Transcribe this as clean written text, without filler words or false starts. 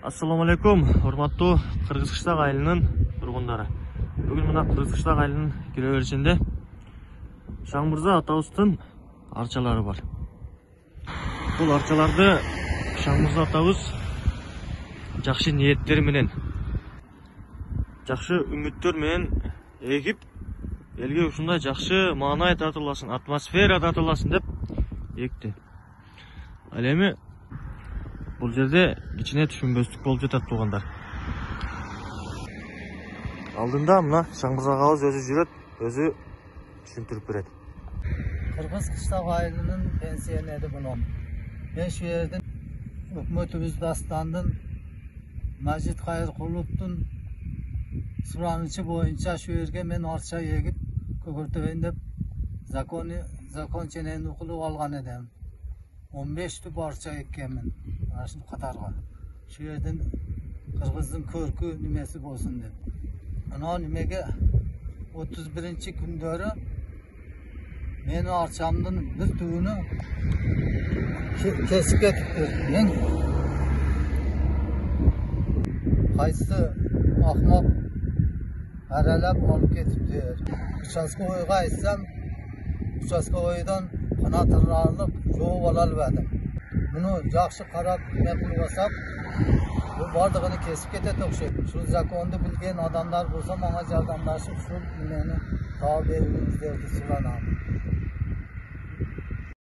Assalamu alaikum, hormаттуу Кыргыз Кыштак айылынын тургундары. Бүгүн мына Кыргыз Кыштак айылынын киреберишинде Шаңмырза атабыздын арчалары бар. Бул арчаларды Шаңмырза атабыз жакшы ниеттер менен, жакшы үмүттөр менен эгип, элге ушундай жакшы маанай татыласын, атмосфера татыласын деп экти. Ал эми бул жерде кичине түшүнбөстүк болуп жатат туугандар. Алдында мына Шаңмырза агабыз өзү жүрөт, өзү түшүндүрүп берет. Кыргыз Кыштак айылынын пенсионери мунун. Мен şu yerden өкмөтүбүз Дастандын Мажит Кайыркуловдун суранычы боюнча şu yerге мен арча эгип көгөртөбөйүн деп закон ченен укулуп алган эдем. 15 түп арча эккенмин ашын катарга. Şu yerden Кыргыздын көркү немеси болсун деп. Ana nimege 31-ci күндөрү мен арчамдын bir tüğünü kesip etipti. Men qaysı ahmak aralap alıp ketipti. Участковойга айтсам, участковойдон канатырарлык жооп ала албадым. Муну жакшы карап мекулбасак, bu bardığını kesip ketет okşayıp. Şu zakondu bilgen adamlar bulsa bana jardamlaşıp şu nimeni tabi evimizde sulanam.